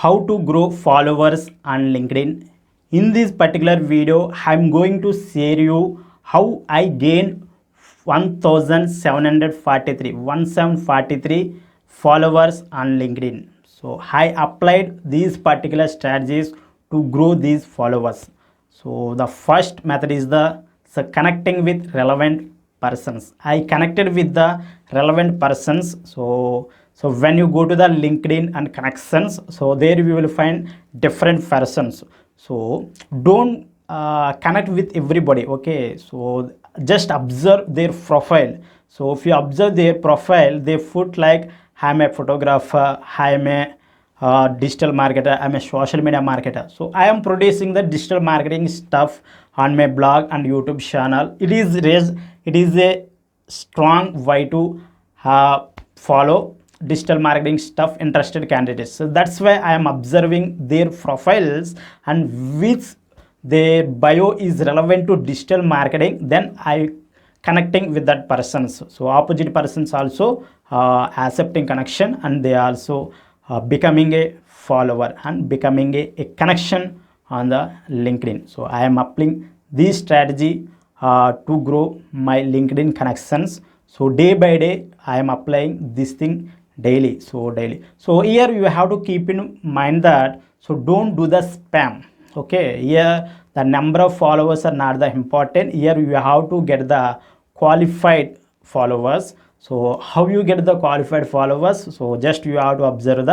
how to grow followers on LinkedIn. In this particular video, I'm going to share you how I gained 1743 followers on LinkedIn. So I applied these particular strategies to grow these followers. So the first method is the connecting with relevant persons. I connected with the relevant persons. So when you go to the LinkedIn and connections, so there you will find different persons. So don't connect with everybody. Okay, so just observe their profile. So if you observe their profile, they put like I'm a photographer, I'm a digital marketer, I'm a social media marketer. So I am producing the digital marketing stuff on my blog and YouTube channel. It is a strong way to follow digital marketing stuff interested candidates. So that's why I am observing their profiles, and which their bio is relevant to digital marketing, then I connecting with that persons. So opposite persons also accepting connection, and they also becoming a follower and becoming a connection on the LinkedIn. So I am applying this strategy to grow my LinkedIn connections. So day by day I am applying this thing daily. So here you have to keep in mind that, so don't do the spam. Okay, here the number of followers are not the important. Here you have to get the qualified followers. So how you get the qualified followers? So just you have to observe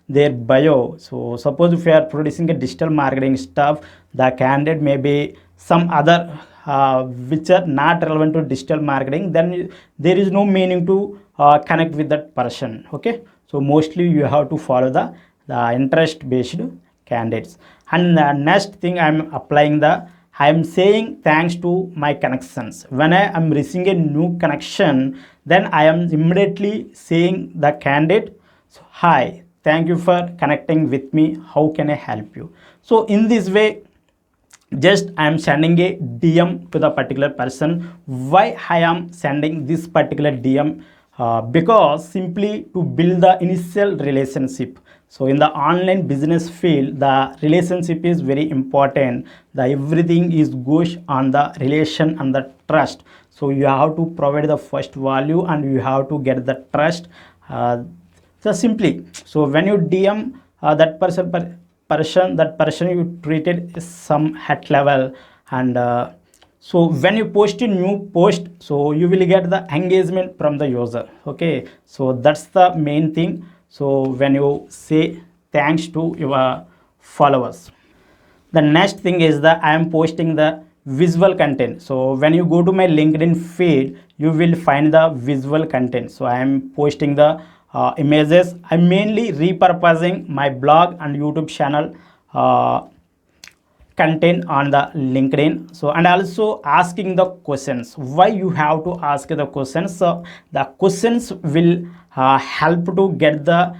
their bio. So suppose if you are producing a digital marketing stuff, the candidate may be some other which are not relevant to digital marketing, then there is no meaning to connect with that person. Okay, so mostly you have to follow the interest based candidates. And the next thing I'm applying I am saying thanks to my connections. When I am receiving a new connection, then I am immediately saying the candidate, so, hi, thank you for connecting with me, how can I help you? So in this way, just I am sending a DM to the particular person. Why I am sending this particular DM? Because simply to build the initial relationship. So in the online business field, the relationship is very important. The everything is goes on the relation and the trust. So you have to provide the first value, and you have to get the trust. So simply, so when you DM that person you treated some at level, and so when you post a new post, so you will get the engagement from the user. Okay, so that's the main thing. So when you say thanks to your followers, the next thing is that I am posting the visual content. So when you go to my LinkedIn feed, you will find the visual content. So I am posting the images. I'm mainly repurposing my blog and YouTube channel content on the LinkedIn. So and also asking the questions. Why you have to ask the questions? So the questions will help to get the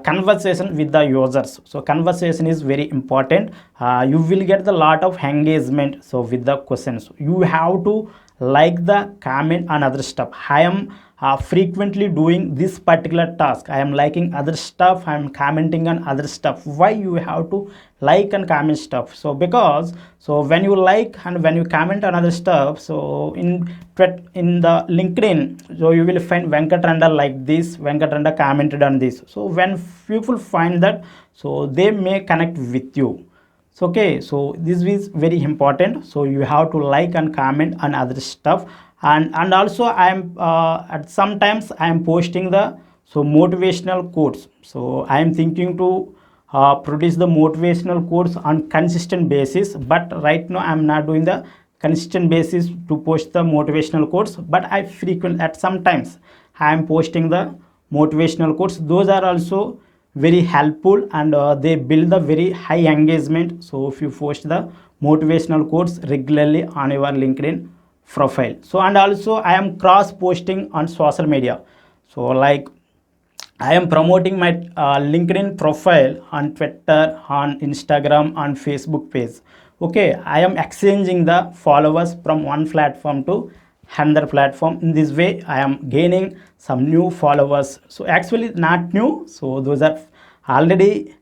conversation with the users. So conversation is very important. You will get the lot of engagement. So with the questions, you have to like the comment and other stuff. I am frequently doing this particular task. I am liking other stuff, I am commenting on other stuff. Why you have to like and comment stuff? So because, so when you like and when you comment on other stuff, so in the LinkedIn, so you will find Venkatranda like this, Venkatranda commented on this. So when people find that, so they may connect with you. So okay, so this is very important. So you have to like and comment on other stuff. And also I am at sometimes I am posting the motivational quotes. So I am thinking to produce the motivational quotes on consistent basis, but right now I am not doing the consistent basis to post the motivational quotes, but I frequent at sometimes I am posting the motivational quotes. Those are also very helpful, and they build a very high engagement. So if you post the motivational quotes regularly on your LinkedIn profile. So and also I am cross posting on social media. So like I am promoting my LinkedIn profile on Twitter, on Instagram, on Facebook page. Okay, I am exchanging the followers from one platform to another platform. In this way I am gaining some new followers. So actually not new, so those are already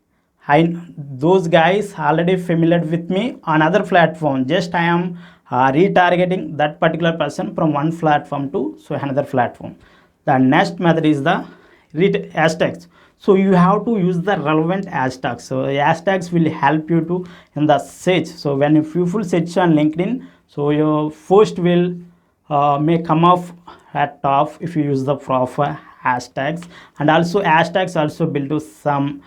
those guys already familiar with me on other platform. Just I am retargeting that particular person from one platform to so another platform. The next method is the hashtags. So you have to use the relevant hashtags. So hashtags will help you to in the search. So when you people search on LinkedIn, so your post will may come off at top if you use the proper hashtags. And also hashtags also build to some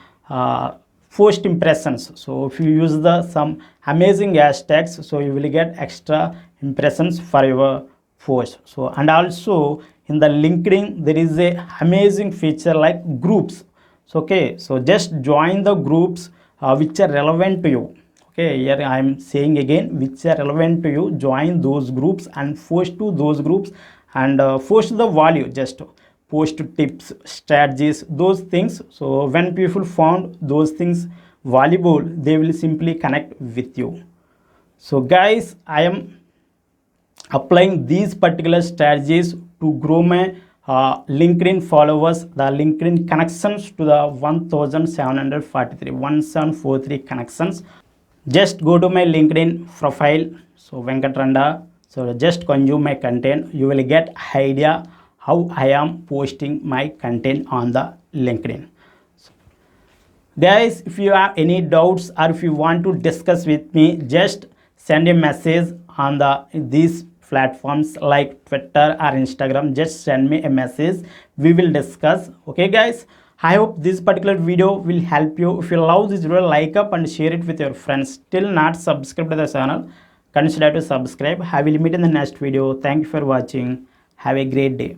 post impressions. So if you use the some amazing hashtags, so you will get extra impressions for your post. So and also in the LinkedIn there is a amazing feature like groups. So okay, so just join the groups which are relevant to you. Okay, here I am saying again, which are relevant to you, join those groups and post to those groups, and post the value, just post tips, strategies, those things. So when people found those things valuable, they will simply connect with you. So guys, I am applying these particular strategies to grow my LinkedIn followers, the LinkedIn connections to the 1743 connections. Just go to my LinkedIn profile, so Venkatranda. So just consume my content, you will get idea how I am posting my content on the LinkedIn. So, guys, if you have any doubts or if you want to discuss with me, just send a message on these platforms like Twitter or Instagram. Just send me a message, we will discuss. Okay guys, I hope this particular video will help you. If you love this video, like up and share it with your friends. Still not subscribed to the channel, consider to subscribe. I will meet in the next video. Thank you for watching. Have a great day.